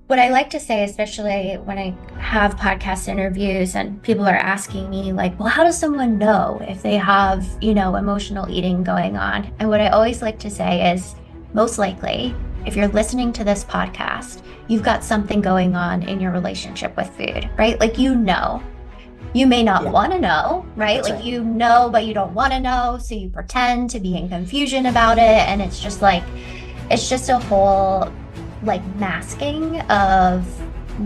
What I like to say, especially when I have podcast interviews and people are asking me, like, well, how does someone know if they have, emotional eating going on? And what I always like to say is, most likely, if you're listening to this podcast, you've got something going on in your relationship with food, right? Like, you may not Yeah, want to know, right? that's Like, right. you know, but you don't want to know. So you pretend to be in confusion about it. And it's just like, it's just a whole like masking of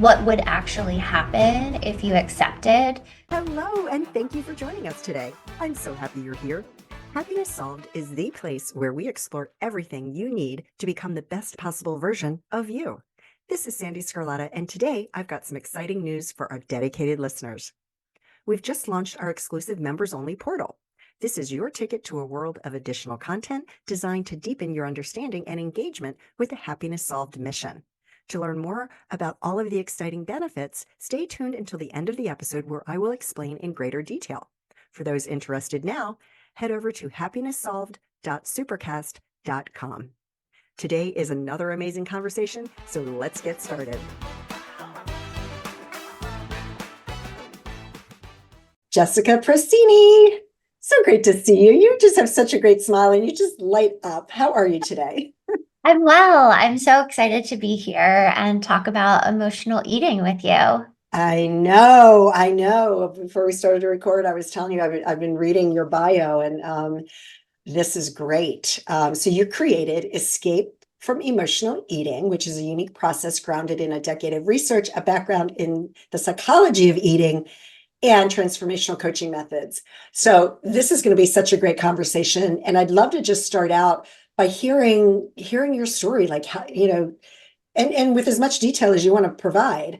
what would actually happen if you accepted. Hello, and thank you for joining us today. I'm so happy you're here. Happiness Solved is the place where we explore everything you need to become the best possible version of you. This is Sandee Sgarlata, and today I've got some exciting news for our dedicated listeners. We've just launched our exclusive members only portal. This is your ticket to a world of additional content designed to deepen your understanding and engagement with the Happiness Solved mission. To learn more about all of the exciting benefits, stay tuned until the end of the episode where I will explain in greater detail. For those interested now, head over to happinesssolved.supercast.com. Today is another amazing conversation, so let's get started. Jessica Procini. So great to see you. You just have such a great smile and you just light up. How are you today? I'm well. I'm so excited to be here and talk about emotional eating with you. I know. Before we started to record, I was telling you I've been reading your bio, and this is great. So you created Escape from Emotional Eating, which is a unique process grounded in a decade of research, a background in the psychology of eating, and transformational coaching methods. So this is going to be such a great conversation, and I'd love to just start out by hearing your story, like how, and with as much detail as you want to provide.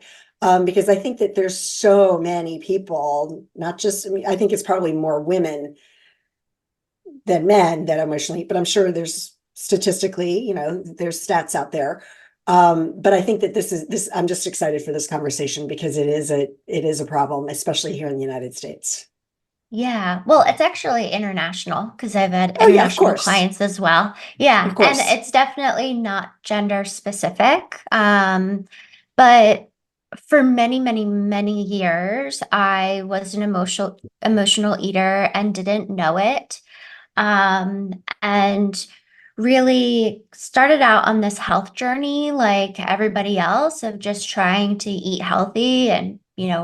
Because I think that there's so many people, not just, I mean, I think it's probably more women than men that emotionally, but I'm sure there's statistically, there's stats out there. But I think that I'm just excited for this conversation because it is a problem, especially here in the United States. Yeah, well, it's actually international because I've had Oh yeah, of international course. clients as well. Yeah, Of and course. it's definitely not gender specific. But for many, many, many years, I was an emotional eater and didn't know it. And really started out on this health journey like everybody else of just trying to eat healthy and,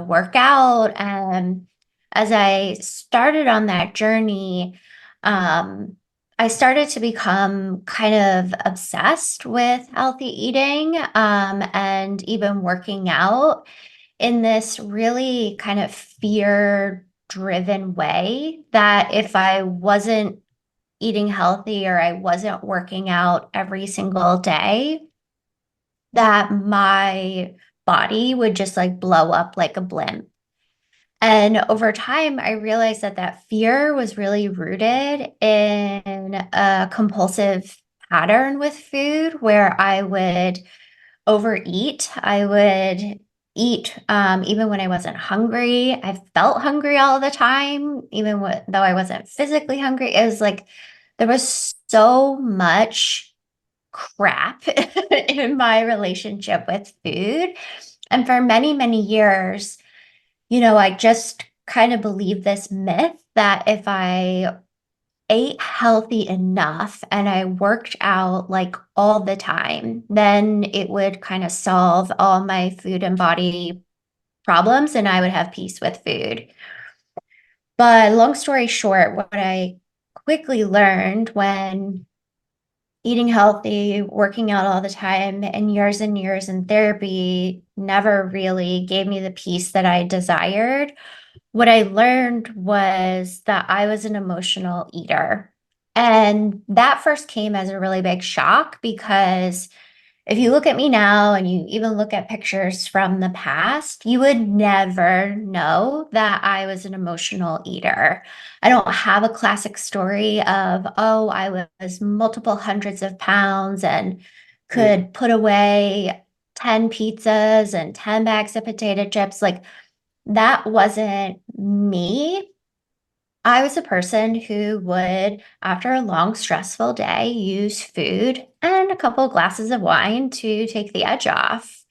work out. And as I started on that journey, um, I started to become kind of obsessed with healthy eating, and even working out in this really kind of fear driven way that if I wasn't eating healthy or I wasn't working out every single day, that my body would just like blow up like a blimp. And over time, I realized that that fear was really rooted in a compulsive pattern with food where I would overeat. I would eat even when I wasn't hungry. I felt hungry all the time, even though I wasn't physically hungry. It was like there was so much crap in my relationship with food. And for many, many years, I just kind of believed this myth that if I ate healthy enough and I worked out like all the time, then it would kind of solve all my food and body problems and I would have peace with food. But long story short, what I quickly learned when eating healthy, working out all the time, and years in therapy never really gave me the peace that I desired. What I learned was that I was an emotional eater. And that first came as a really big shock because if you look at me now and you even look at pictures from the past, you would never know that I was an emotional eater. I don't have a classic story of, oh, I was multiple hundreds of pounds and Right. could put away 10 pizzas and 10 bags of potato chips. Like that wasn't me. I was a person who would, after a long, stressful day, use food and a couple of glasses of wine to take the edge off.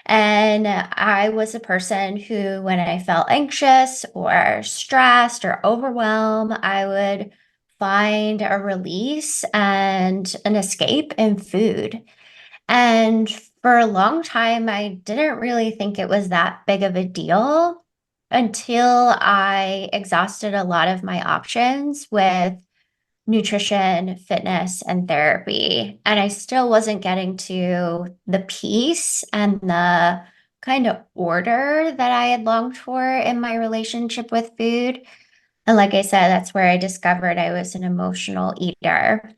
And I was a person who, when I felt anxious or stressed or overwhelmed, I would find a release and an escape in food. And for a long time, I didn't really think it was that big of a deal until I exhausted a lot of my options with nutrition, fitness, and therapy. And I still wasn't getting to the peace and the kind of order that I had longed for in my relationship with food. And like I said, that's where I discovered I was an emotional eater.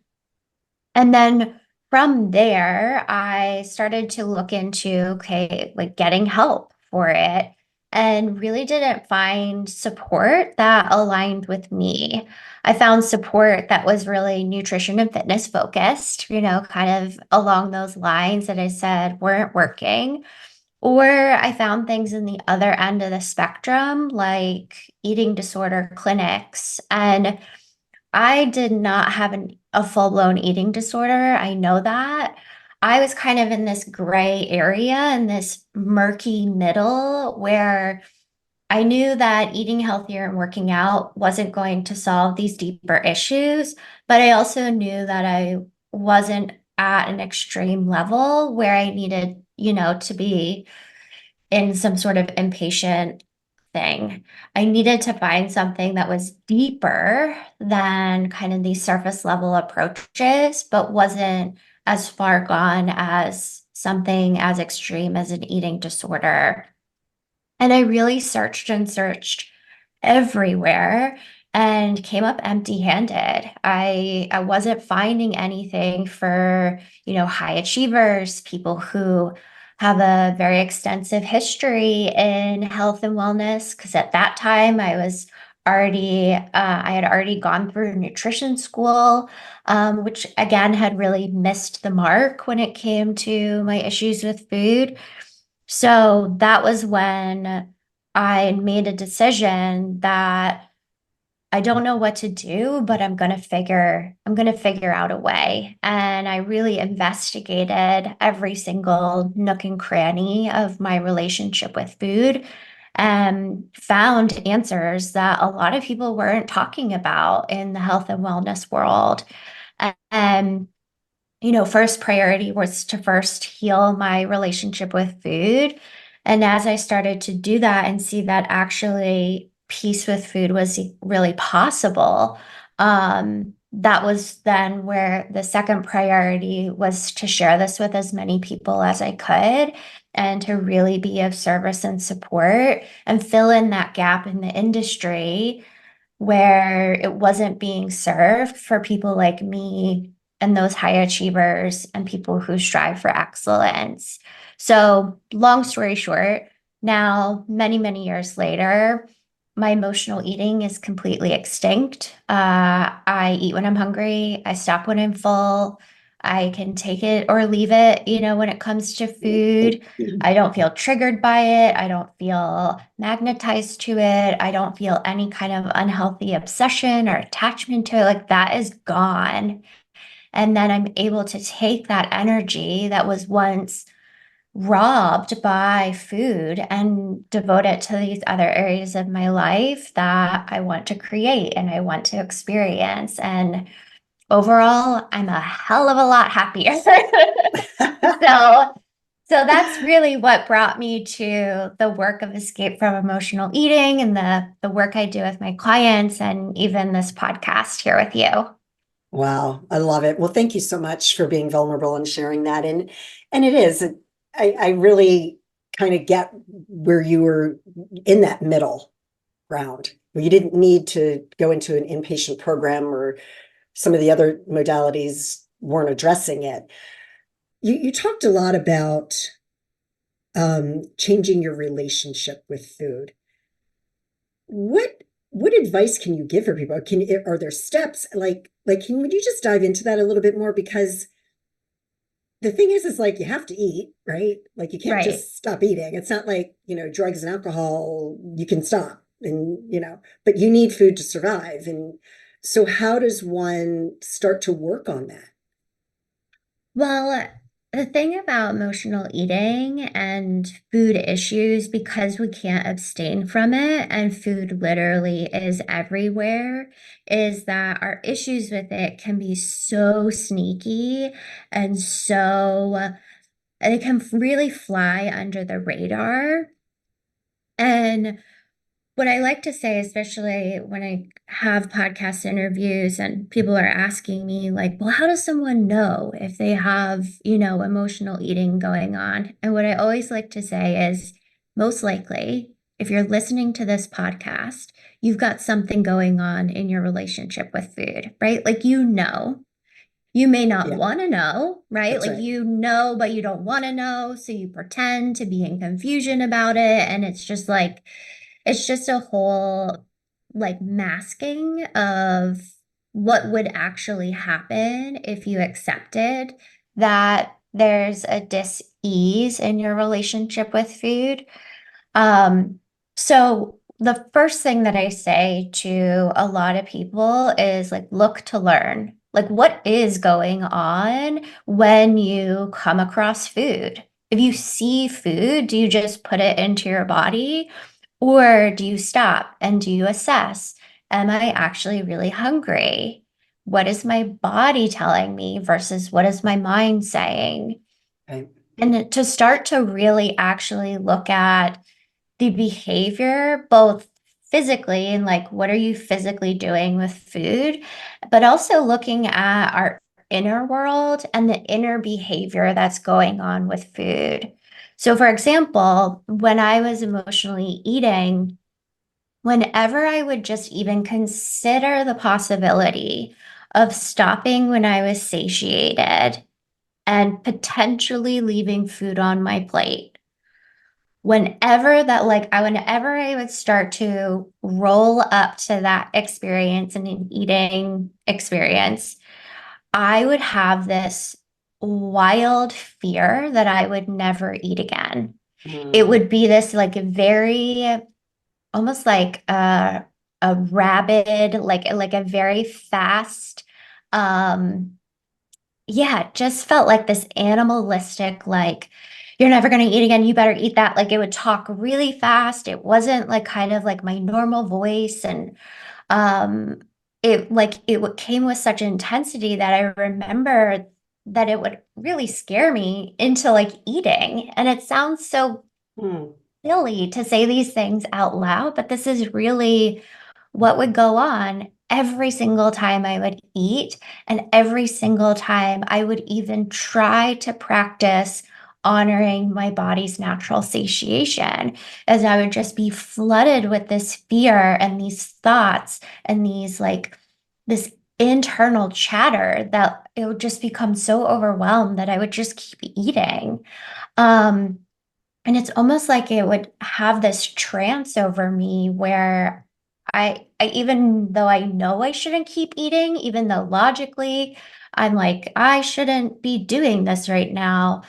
And then from there, I started to look into, okay, like getting help for it and really didn't find support that aligned with me. I found support that was really nutrition and fitness focused, kind of along those lines that I said weren't working. Or I found things in the other end of the spectrum, like eating disorder clinics. And I did not have a full-blown eating disorder. I know that. I was kind of in this gray area, in this murky middle where I knew that eating healthier and working out wasn't going to solve these deeper issues, but I also knew that I wasn't at an extreme level where I needed, to be in some sort of impatient thing. I needed to find something that was deeper than kind of these surface level approaches, but wasn't as far gone as something as extreme as an eating disorder. And I really searched and searched everywhere and came up empty-handed. I wasn't finding anything for, high achievers, people who have a very extensive history in health and wellness. Because at that time, I had already gone through nutrition school, which again had really missed the mark when it came to my issues with food. So that was when I made a decision that I don't know what to do, but I'm going to figure out a way. And I really investigated every single nook and cranny of my relationship with food and found answers that a lot of people weren't talking about in the health and wellness world. And first priority was to first heal my relationship with food. And as I started to do that and see that actually peace with food was really possible, that was then where the second priority was to share this with as many people as I could and to really be of service and support and fill in that gap in the industry where it wasn't being served for people like me and those high achievers and people who strive for excellence. So, long story short, now, many, many years later, my emotional eating is completely extinct. I eat when I'm hungry, I stop when I'm full. I can take it or leave it, when it comes to food. I don't feel triggered by it. I don't feel magnetized to it. I don't feel any kind of unhealthy obsession or attachment to it. Like that is gone. And then I'm able to take that energy that was once robbed by food and devote it to these other areas of my life that I want to create and I want to experience. And overall, I'm a hell of a lot happier. So so that's really what brought me to the work of escape from emotional eating and the work I do with my clients and even this podcast here with you. Wow, I love it. Well, thank you so much for being vulnerable and sharing that. And it is, I really kind of get where you were in that middle ground, where you didn't need to go into an inpatient program or some of the other modalities weren't addressing it. You talked a lot about changing your relationship with food. What what advice can you give for people? Are there steps would you just dive into that a little bit more? Because the thing is like you have to eat, right? Like you can't Right. just stop eating. It's not like, drugs and alcohol, you can stop and, but you need food to survive. And so how does one start to work on that? Well, The thing about emotional eating and food issues, because we can't abstain from it and food literally is everywhere, is that our issues with it can be so sneaky and so they can really fly under the radar. And what I like to say, especially when I have podcast interviews and people are asking me, like, well, how does someone know if they have, emotional eating going on? And what I always like to say is, most likely, if you're listening to this podcast, you've got something going on in your relationship with food, right? Like, you may not Yeah, want to know, right? that's Like right. you know, but you don't want to know. So you pretend to be in confusion about it. And it's just a whole like masking of what would actually happen if you accepted that there's a dis-ease in your relationship with food. So the first thing that I say to a lot of people is like, look to learn. Like, what is going on when you come across food? If you see food, do you just put it into your body? Or do you stop and do you assess? Am I actually really hungry? What is my body telling me versus what is my mind saying? Right. And to start to really actually look at the behavior, both physically and like what are you physically doing with food, but also looking at our inner world and the inner behavior that's going on with food. So, for example, when I was emotionally eating, whenever I would just even consider the possibility of stopping when I was satiated and potentially leaving food on my plate, whenever I would start to roll up to that experience and an eating experience, I would have this wild fear that I would never eat again. It Mm, would be this like very almost like a rabid, like a very fast, um, yeah, it just felt like this animalistic, like, you're never going to eat again. You better eat that. Like it would talk really fast. It wasn't like kind of like my normal voice. And um, came with such intensity that I remember that it would really scare me into like eating. And it sounds so mm, silly to say these things out loud, but this is really what would go on every single time I would eat, and every single time I would even try to practice honoring my body's natural satiation, as I would just be flooded with this fear and these thoughts and these like this internal chatter that it would just become so overwhelmed that I would just keep eating. Um, and it's almost like it would have this trance over me where I even though I know I shouldn't keep eating, even though logically I'm like, I shouldn't be doing this right now,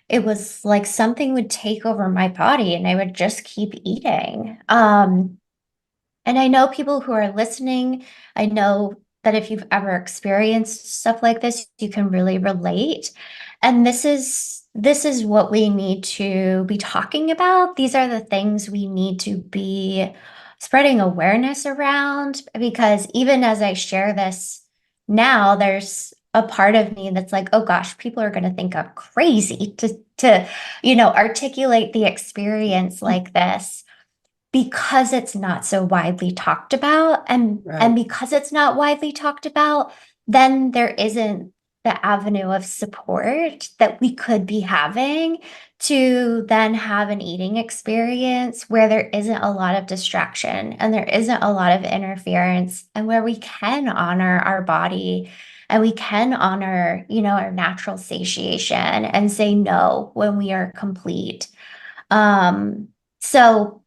it was like something would take over my body and I would just keep eating. And I know people who are listening, I know that if you've ever experienced stuff like this, you can really relate. And this is what we need to be talking about. These are the things we need to be spreading awareness around because even as I share this now, there's a part of me that's like, oh gosh, people are going to think I'm crazy to articulate the experience like this because it's not so widely talked about and right. because it's not widely talked about, then there isn't the avenue of support that we could be having to then have an eating experience where there isn't a lot of distraction and there isn't a lot of interference and where we can honor our body and we can honor, our natural satiation and say no when we are complete. So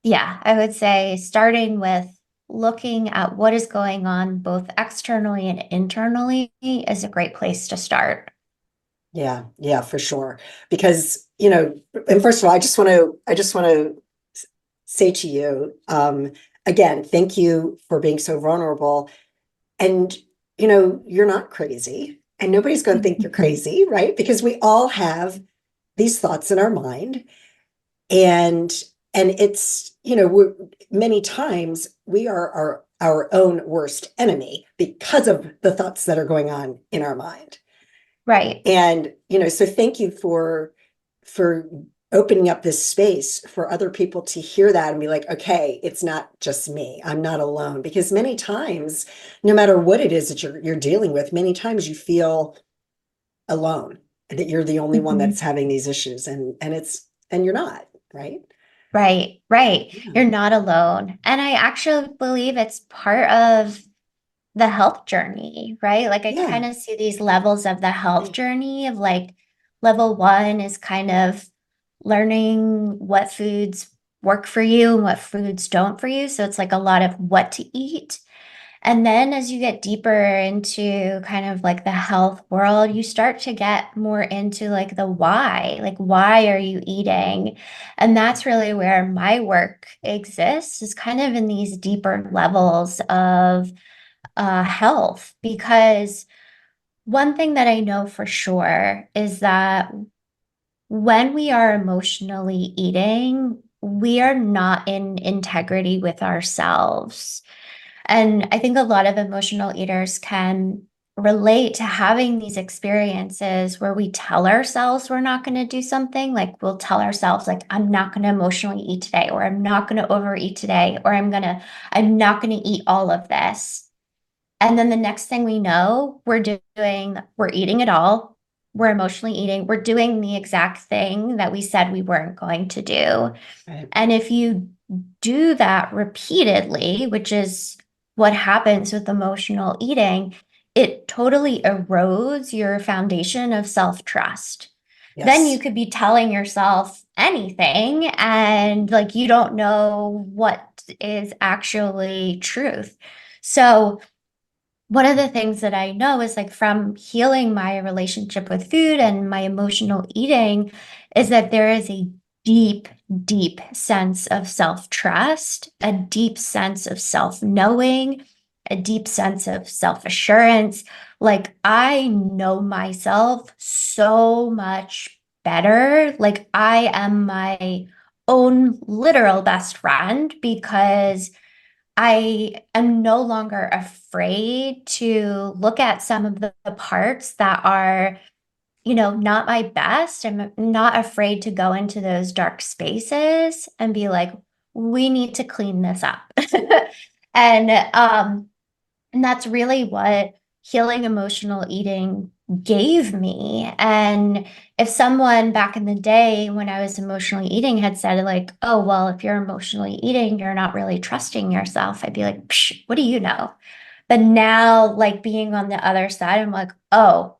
yeah, I would say starting with looking at what is going on both externally and internally is a great place to start. Yeah, yeah, for sure. Because, and first of all, I just want to say to you, again, thank you for being so vulnerable. And, you're not crazy. And nobody's going to think you're crazy, right? Because we all have these thoughts in our mind. And it's, many times we are our own worst enemy because of the thoughts that are going on in our mind. Right. And, so thank you for opening up this space for other people to hear that and be like, okay, it's not just me. I'm not alone. Because many times, no matter what it is that you're dealing with, many times you feel alone, that you're the only one that's Mhm. having these issues, and you're not, right? Right, right. Yeah. You're not alone. And I actually believe it's part of the health journey, right? Like I Yeah. kind of see these levels of the health journey of like level one is kind of learning what foods work for you and what foods don't for you. So it's like a lot of what to eat. And then as you get deeper into kind of like the health world, you start to get more into like the why, like why are you eating? And that's really where my work exists, is kind of in these deeper levels of health. Because one thing that I know for sure is that when we are emotionally eating, we are not in integrity with ourselves. And I think a lot of emotional eaters can relate to having these experiences where we tell ourselves we're not going to do something. Like we'll tell ourselves, like, I'm not going to emotionally eat today, or I'm not going to overeat today, or I'm not going to eat all of this. And then the next thing we know, we're eating it all. We're emotionally eating. We're doing the exact thing that we said we weren't going to do. Right. And if you do that repeatedly, which is what happens with emotional eating, it totally erodes your foundation of self-trust. Then you Yes. could be telling yourself anything and like you don't know what is actually truth. So one of the things that I know is like from healing my relationship with food and my emotional eating is that there is a deep, deep sense of self-trust, a deep sense of self-knowing, a deep sense of self-assurance. Like I know myself so much better. Like I am my own literal best friend because I am no longer afraid to look at some of the parts that are, not my best. I'm not afraid to go into those dark spaces and be like, we need to clean this up. And and that's really what healing emotional eating gave me. And if someone back in the day when I was emotionally eating had said, like, oh, well, if you're emotionally eating, you're not really trusting yourself, I'd be like, psh, what do you know? But now, like being on the other side, I'm like, oh,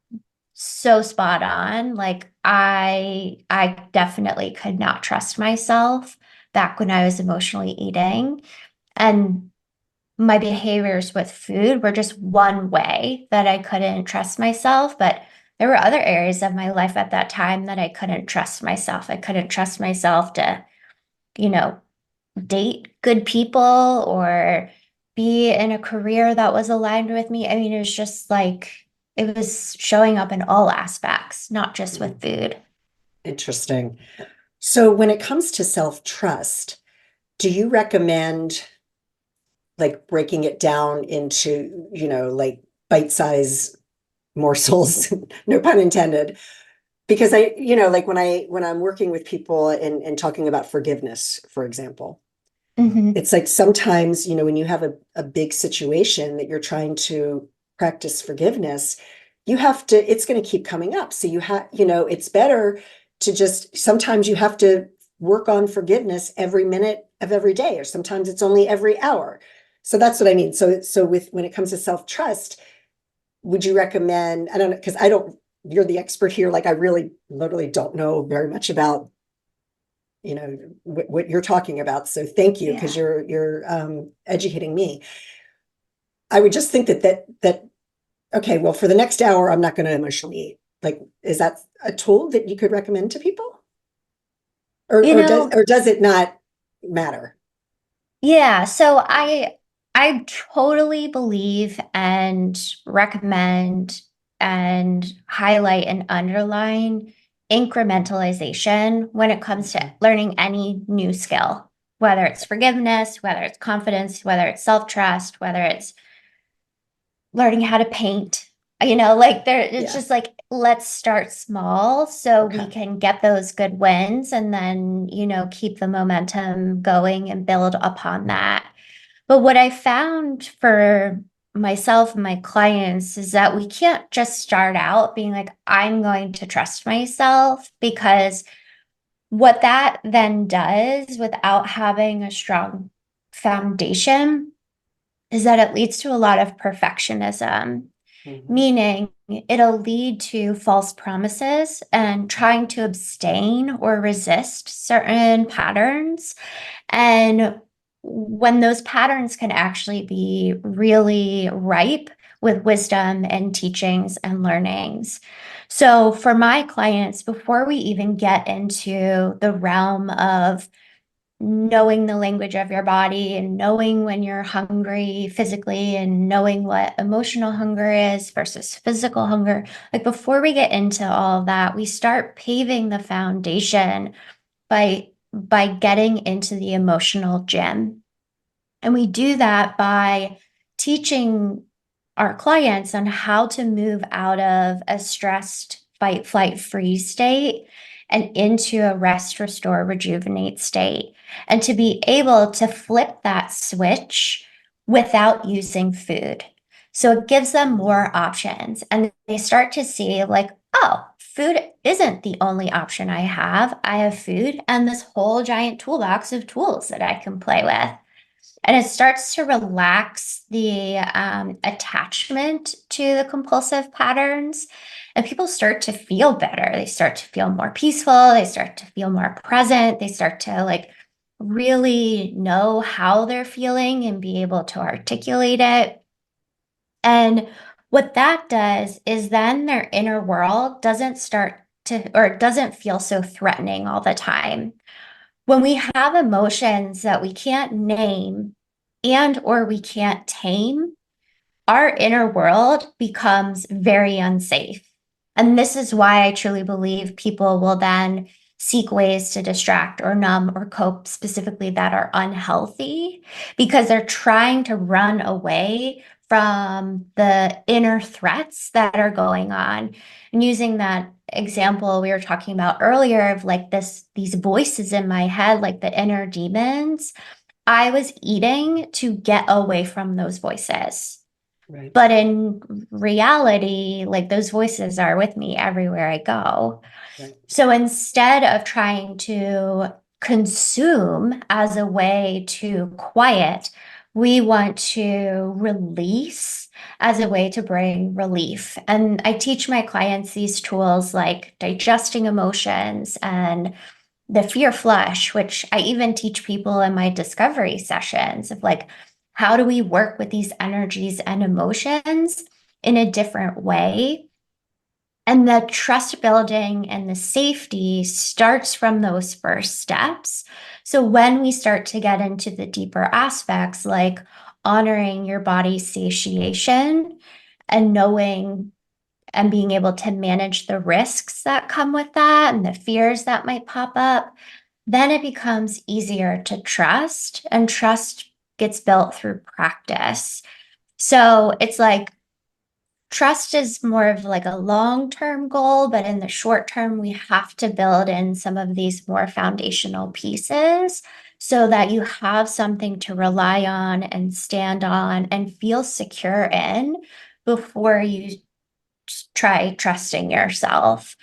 so spot on. Like I definitely could not trust myself back when I was emotionally eating. And my behaviors with food were just one way that I couldn't trust myself. But there were other areas of my life at that time that I couldn't trust myself. I couldn't trust myself to, you know, date good people or be in a career that was aligned with me. I mean, it was just like, it was showing up in all aspects, not just Mm. with food. Interesting. So when it comes to self-trust, do you recommend like breaking it down into, like bite-size morsels, no pun intended? Because like when I'm working with people and talking about forgiveness, for example, Hmm. it's like sometimes, when you have a big situation that you're trying to practice forgiveness, it's going to keep coming up. So it's better to just, sometimes you have to work on forgiveness every minute of every day, or sometimes it's only every hour. So that's what I mean. So when it comes to self-trust, would you recommend, I don't know, because you're the expert here. Like I really literally don't know very much about what you're talking about. So thank you, because Yeah. you're educating me. I would just think that okay, well, for the next hour, I'm not going to emotionally eat. Like, is that a tool that you could recommend to people, or You or does know, or does it not matter? yeah, so I totally believe and recommend and highlight and underline incrementalization when it comes to learning any new skill, whether it's forgiveness, whether it's confidence, whether it's self-trust, whether it's learning how to paint. Like it's Yeah. just like, let's start small so we Okay. can get those good wins and then, keep the momentum going and build upon that. But what I found for myself and my clients is that we can't just start out being like, I'm going to trust myself, because what that then does without having a strong foundation is that it leads to a lot of perfectionism, Mhm. meaning it'll lead to false promises and trying to abstain or resist certain patterns. And when those patterns can actually be really ripe with wisdom and teachings and learnings. So, for my clients, before we even get into the realm of knowing the language of your body and knowing when you're hungry physically and knowing what emotional hunger is versus physical hunger, like before we get into all of that, we start paving the foundation by getting into the emotional gym. And we do that by teaching our clients on how to move out of a stressed fight, flight, freeze state and into a rest, restore, rejuvenate state. And to be able to flip that switch without using food. So it gives them more options and they start to see, like, oh, food isn't the only option I have. I have food and this whole giant toolbox of tools that I can play with. And it starts to relax the attachment to the compulsive patterns. And people start to feel better. They start to feel more peaceful. They start to feel more present. They start to like really know how they're feeling and be able to articulate it. And what that does is then their inner world doesn't start to, or it doesn't feel so threatening all the time. When we have emotions that we can't name and or we can't tame, our inner world becomes very unsafe. And this is why I truly believe people will then seek ways to distract or numb or cope specifically that are unhealthy, because they're trying to run away from the inner threats that are going on. And using that example we were talking about earlier of like these voices in my head, like the inner demons, I was eating to get away from those voices. Right. But in reality, like those voices are with me everywhere I go. Right. So instead of trying to consume as a way to quiet, we want to release as a way to bring relief. And I teach my clients these tools like digesting emotions and the fear flush, which I even teach people in my discovery sessions of like, how do we work with these energies and emotions in a different way? And the trust building and the safety starts from those first steps. So when we start to get into the deeper aspects, like honoring your body's satiation and knowing and being able to manage the risks that come with that and the fears that might pop up, then it becomes easier to trust, and trust gets built through practice. So it's like trust is more of like a long-term goal, but in the short term, we have to build in some of these more foundational pieces so that you have something to rely on and stand on and feel secure in before you try trusting yourself.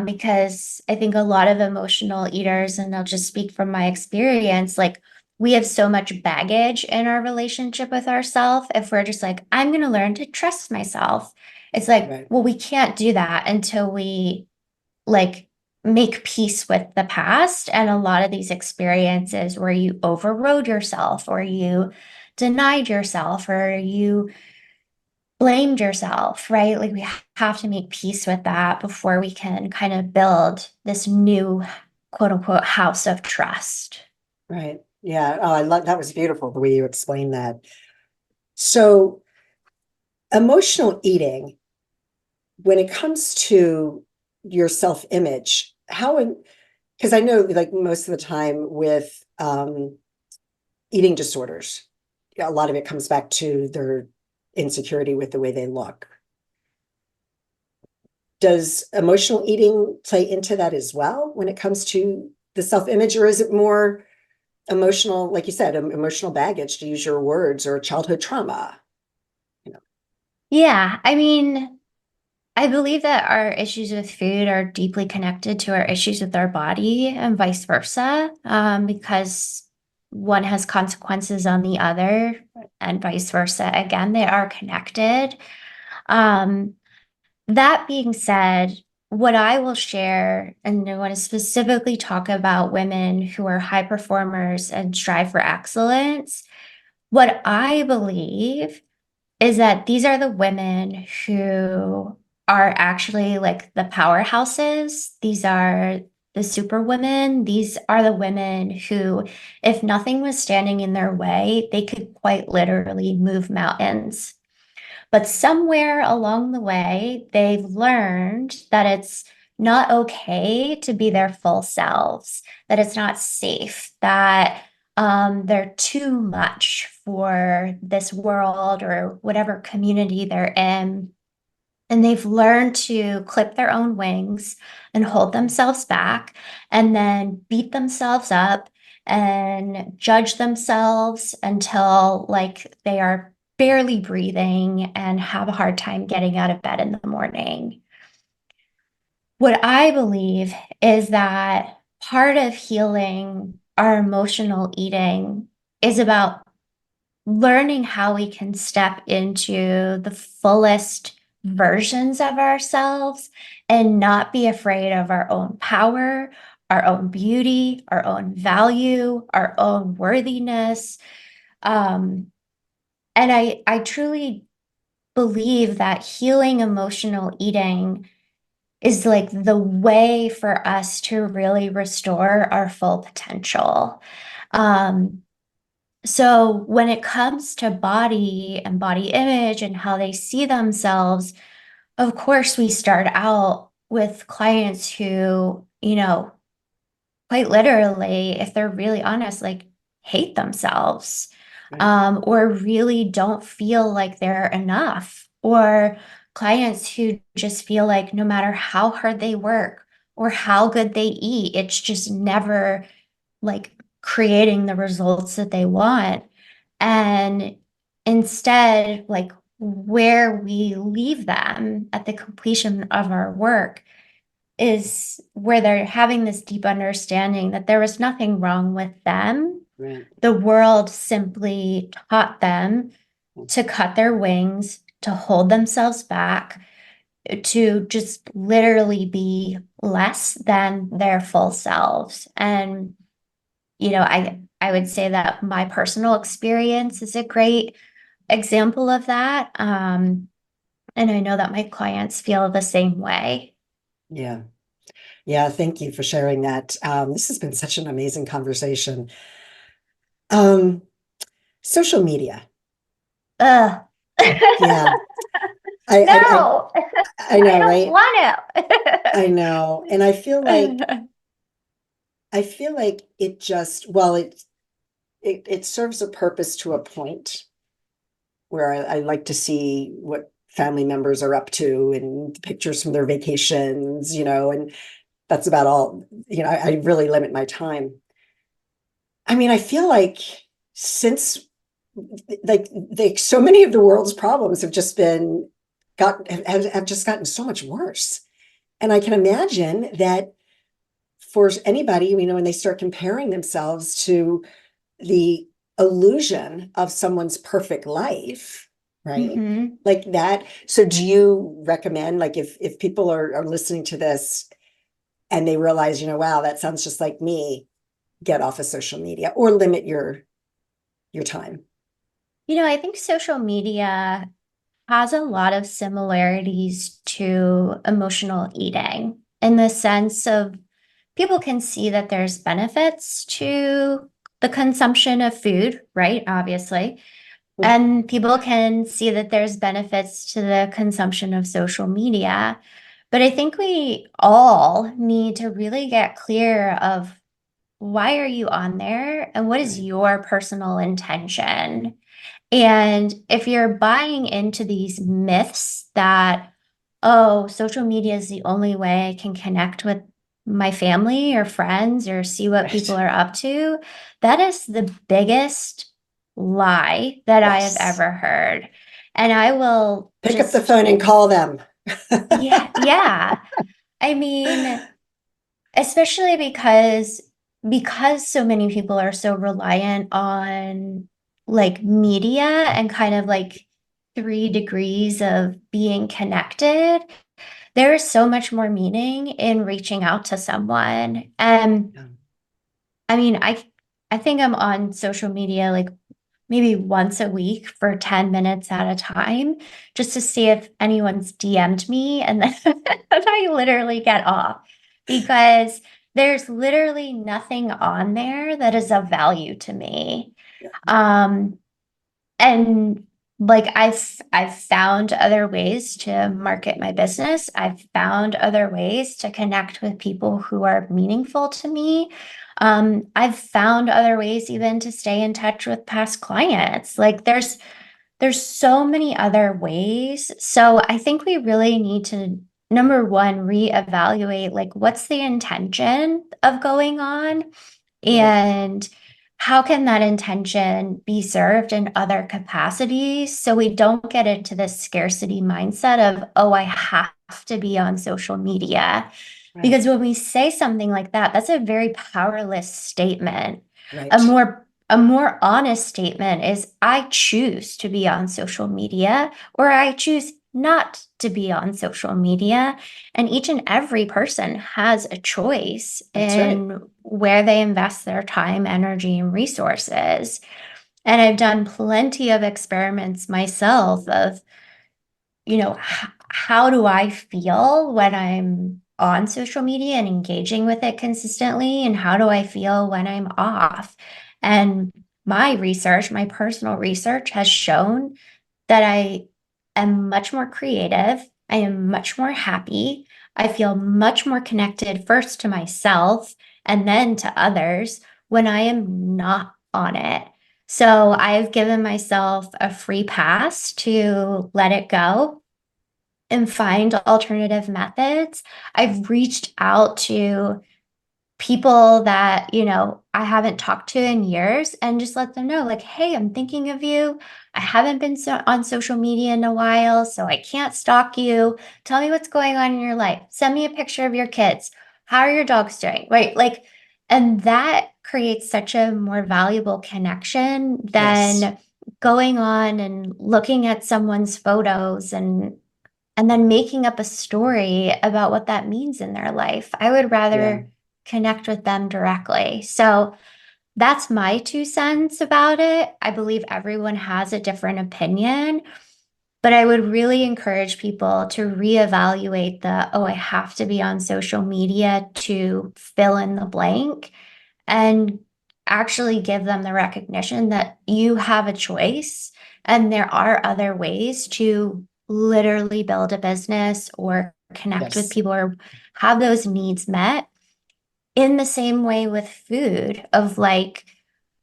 Because I think a lot of emotional eaters, and I'll just speak from my experience, like we have so much baggage in our relationship with ourselves. If we're just like, I'm going to learn to trust myself, it's like, Right. well, we can't do that until we like make peace with the past and a lot of these experiences where you overrode yourself or you denied yourself or you blamed yourself, right? Like we have to make peace with that before we can kind of build this new quote unquote house of trust. Right. Yeah. Oh, I love that was beautiful the way you explained that. So emotional eating, when it comes to your self-image, because I know like most of the time with eating disorders, a lot of it comes back to their insecurity with the way they look. Does emotional eating play into that as well when it comes to the self-image, or is it more emotional, like you said, emotional baggage, to use your words, or childhood trauma? You know, Yeah, I mean, I believe that our issues with food are deeply connected to our issues with our body and vice versa, because one has consequences on the other and vice versa. Again, they are connected. Um, that being said, what I will share, and I want to specifically talk about women who are high performers and strive for excellence. What I believe is that these are the women who are actually like the powerhouses. These are the super women. These are the women who, if nothing was standing in their way, they could quite literally move mountains. But somewhere along the way, they've learned that it's not okay to be their full selves, that it's not safe, that they're too much for this world or whatever community they're in. And they've learned to clip their own wings and hold themselves back and then beat themselves up and judge themselves until like they are barely breathing and have a hard time getting out of bed in the morning. What I believe is that part of healing our emotional eating is about learning how we can step into the fullest versions of ourselves and not be afraid of our own power, our own beauty, our own value, our own worthiness. Um, and I truly believe that healing emotional eating is like the way for us to really restore our full potential. Um, So when it comes to body and body image and how they see themselves, of course, we start out with clients who, quite literally, if they're really honest, like hate themselves, right, or really don't feel like they're enough, or clients who just feel like no matter how hard they work or how good they eat, it's just never like creating the results that they want. And instead, like where we leave them at the completion of our work is where they're having this deep understanding that there was nothing wrong with them. right. The world simply taught them to cut their wings, to hold themselves back, to just literally be less than their full selves. And I would say that my personal experience is a great example of that. And I know that my clients feel the same way. Yeah. Yeah. Thank you for sharing that. This has been such an amazing conversation. Um, Social media. Ugh. Yeah. I, I, I, No, I I know, don't right? want I know. And to. I feel like it just, well, it serves a purpose to a point where I like to see what family members are up to and pictures from their vacations, and that's about all. I really limit my time. I mean, I feel like since so many of the world's problems have just been have just gotten so much worse. And I can imagine that for anybody, when they start comparing themselves to the illusion of someone's perfect life, right? hmm Like that. So do you recommend, like, if people are listening to this and they realize, wow, that sounds just like me, get off of social media or limit your time? I think social media has a lot of similarities to emotional eating in the sense of people can see that there's benefits to the consumption of food, right? Obviously. And people can see that there's benefits to the consumption of social media. But I think we all need to really get clear of why are you on there and what is Right. your personal intention? And if you're buying into these myths that, oh, social media is the only way I can connect with my family or friends or see what people Right. are up to, that is the biggest lie that I have Yes. ever heard. And I will Pick up the just, phone and call them. yeah, yeah. I mean, especially because so many people are so reliant on like media and kind of like 3 degrees of being connected, there is so much more meaning in reaching out to someone. And Yeah. I mean, I think I'm on social media like maybe once a week for 10 minutes at a time just to see if anyone's DM'd me. And then I literally get off because there's literally nothing on there that is of value to me. Yeah. Um, and like I've found other ways to market my business. I've found other ways to connect with people who are meaningful to me. I've found other ways even to stay in touch with past clients. Like there's so many other ways. So I think we really need to, number one, reevaluate like what's the intention of going on Right. and how can that intention be served in other capacities so we don't get into this scarcity mindset of, oh, I have to be on social media. Right. Because when we say something like that, that's a very powerless statement. A Right. more honest statement is I choose to be on social media or I choose not to be on social media. And each and every person has a choice That's right. in where they invest their time, energy, and resources. And I've done plenty of experiments myself of, how do I feel when I'm on social media and engaging with it consistently? And how do I feel when I'm off? And my research, my personal research has shown that I am much more creative. I am much more happy. I feel much more connected first to myself and then to others when I am not on it. So I've given myself a free pass to let it go and find alternative methods. I've reached out to people that, I haven't talked to in years and just let them know, like, hey, I'm thinking of you. I haven't been on social media in a while, so I can't stalk you. Tell me what's going on in your life. Send me a picture of your kids. How are your dogs doing? Right. Like, and that creates such a more valuable connection Yes. than going on and looking at someone's photos and then making up a story about what that means in their life. I would Yeah. rather connect with them directly. So that's my 2 cents about it. I believe everyone has a different opinion, but I would really encourage people to reevaluate the, oh, I have to be on social media to fill in the blank and actually give them the recognition that you have a choice and there are other ways to literally build a business or connect with Yes. people or have those needs met in the same way with food of like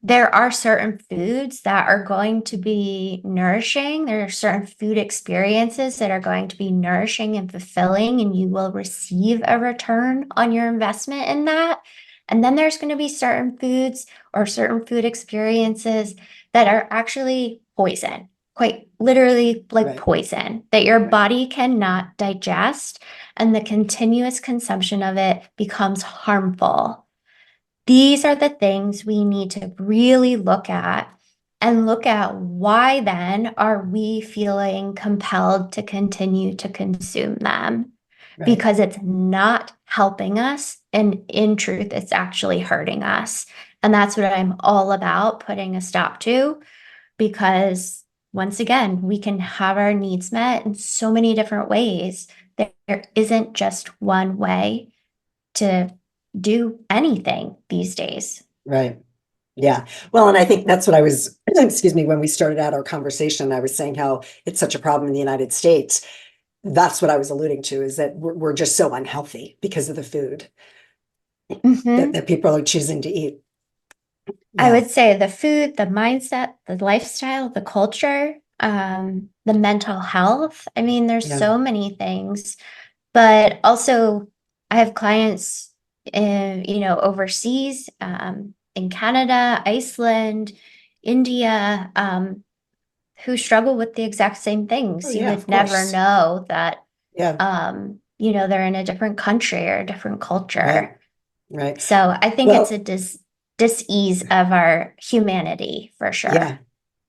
there are certain foods that are going to be nourishing. There are certain food experiences that are going to be nourishing and fulfilling, and you will receive a return on your investment in that. And then there's going to be certain foods or certain food experiences that are actually poison, quite literally like Right. poison, that your Right. body cannot digest, and the continuous consumption of it becomes harmful. These are the things we need to really look at and look at why then are we feeling compelled to continue to consume them? Right. Because it's not helping us. And in truth, it's actually hurting us. And that's what I'm all about putting a stop to because once again, we can have our needs met in so many different ways. There isn't just one way to do anything these days. Right. Yeah. Well, and I think that's what I was, excuse me, when we started out our conversation, I was saying how it's such a problem in the United States. That's what I was alluding to, is that we're just so unhealthy because of the food Hmm. that people are choosing to eat. I Yeah. would say the food, the mindset, the lifestyle, the culture, the mental health. I mean, there's Yeah. so many things, but also I have clients overseas, in Canada, Iceland, India, who struggle with the exact same Oh, things. You yeah, of would never course. know that, Yeah. they're in a different country or a different Right. culture. Right. So I think it's a Well, dis-ease of our humanity for sure. yeah,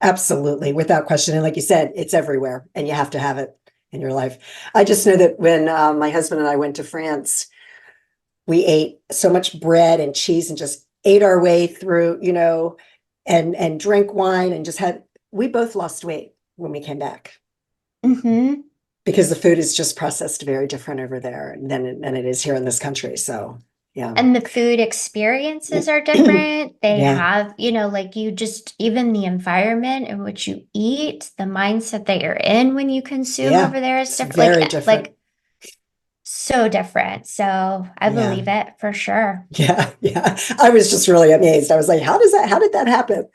absolutely. Without question. And like you said, it's everywhere and you have to have it in your life. I just know that when my husband and I went to France, we ate so much bread and cheese and just ate our way through, and drank wine and just had, we both lost weight when we came back Hmm. because the food is just processed very different over there than it is here in this country. So, yeah. And the food experiences are different. They Yeah, have, like you just, even the environment in which you eat, the mindset that you're in when you consume yeah, over there is it's different. Like, very different. like so different. So I Yeah, believe it for sure. yeah, yeah. I was just really amazed. I was like, how did that happen?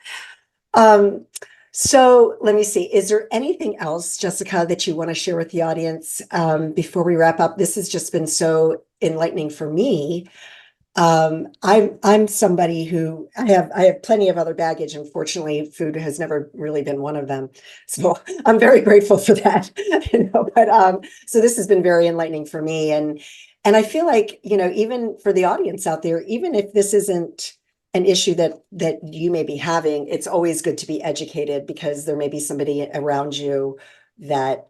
Um, so let me see. Is there anything else, Jessica, that you want to share with the audience before we wrap up? This has just been so enlightening for me. I'm somebody who I have plenty of other baggage. Unfortunately, food has never really been one of them. So I'm very grateful for that. But so this has been very enlightening for me. And I feel like, even for the audience out there, even if this isn't an issue that you may be having, it's always good to be educated because there may be somebody around you that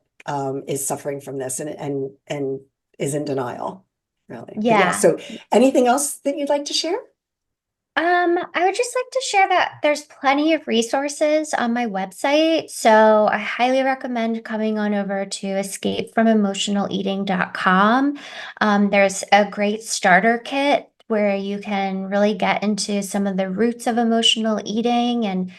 is suffering from this and is in denial, really. But yeah, Yeah. so anything else that you'd like to share? I would just like to share that there's plenty of resources on my website. So I highly recommend coming on over to escapefromemotionaleating.com. There's a great starter kit where you can really get into some of the roots of emotional eating and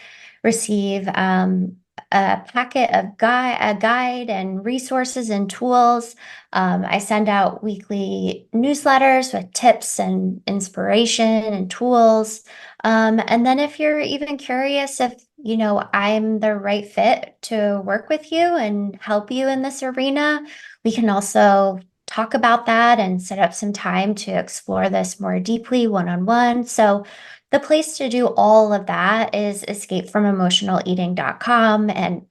receive a packet of a guide and resources and tools. I send out weekly newsletters with tips and inspiration and tools. And then if you're even curious if, I'm the right fit to work with you and help you in this arena, we can also talk about that and set up some time to explore this more deeply one-on-one. So the place to do all of that is escapefromemotionaleating.com. And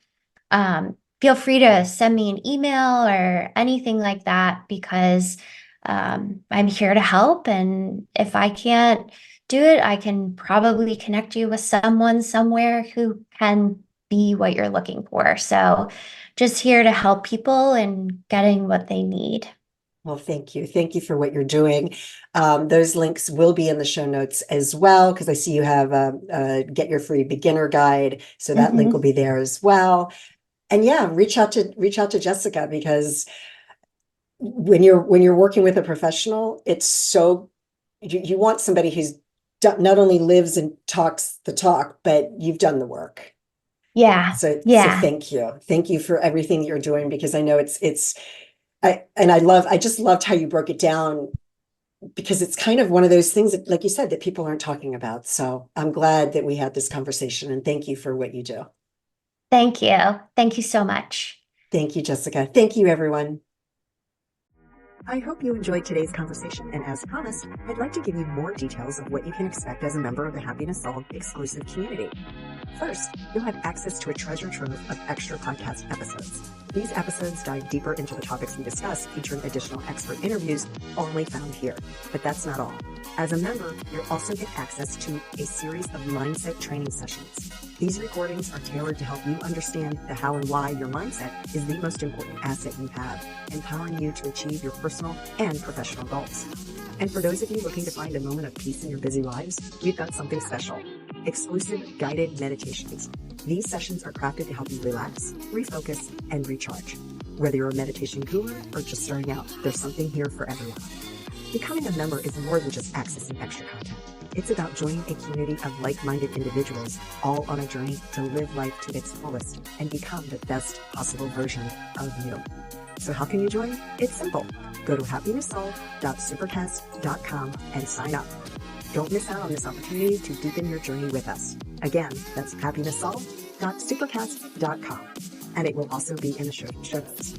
feel free to send me an email or anything like that because I'm here to help. And if I can't do it, I can probably connect you with someone somewhere who can be what you're looking for. So just here to help people and getting what they need. Well, thank you. Thank you for what you're doing. Those links will be in the show notes as well, because I see you have a Get Your Free Beginner Guide. So that link will Hmm. be there as well. And yeah, reach out to Jessica because when you're working with a professional, it's so you want somebody who's not only lives and talks the talk, but you've done the work. Yeah, So yeah. thank you. Thank you for everything that you're doing because I know I just loved how you broke it down because it's kind of one of those things that, like you said, that people aren't talking about. So I'm glad that we had this conversation and thank you for what you do. Thank you. Thank you so much. Thank you, Jessica. Thank you, everyone. I hope you enjoyed today's conversation, and as promised, I'd like to give you more details of what you can expect as a member of the Happiness Solved exclusive community. First, you'll have access to a treasure trove of extra podcast episodes. These episodes dive deeper into the topics we discuss, featuring additional expert interviews only found here. But that's not all. As a member, you'll also get access to a series of mindset training sessions. These recordings are tailored to help you understand the how and why your mindset is the most important asset you have, empowering you to achieve your personal and professional goals. And for those of you looking to find a moment of peace in your busy lives, we've got something special. Exclusive guided meditations. These sessions are crafted to help you relax, refocus, and recharge. Whether you're a meditation guru or just starting out, there's something here for everyone. Becoming a member is more than just accessing extra content. It's about joining a community of like-minded individuals, all on a journey to live life to its fullest and become the best possible version of you. So how can you join? It's simple. Go to happinesssolve.supercast.com and sign up. Don't miss out on this opportunity to deepen your journey with us. Again, that's happinesssolve.supercast.com, and it will also be in the show notes.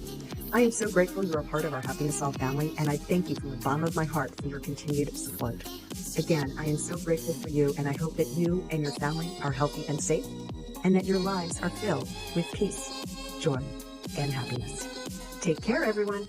I am so grateful you're a part of our Happiness Solve family, and I thank you from the bottom of my heart for your continued support. Again, I am so grateful for you, and I hope that you and your family are healthy and safe, and that your lives are filled with peace, joy, and happiness. Take care, everyone.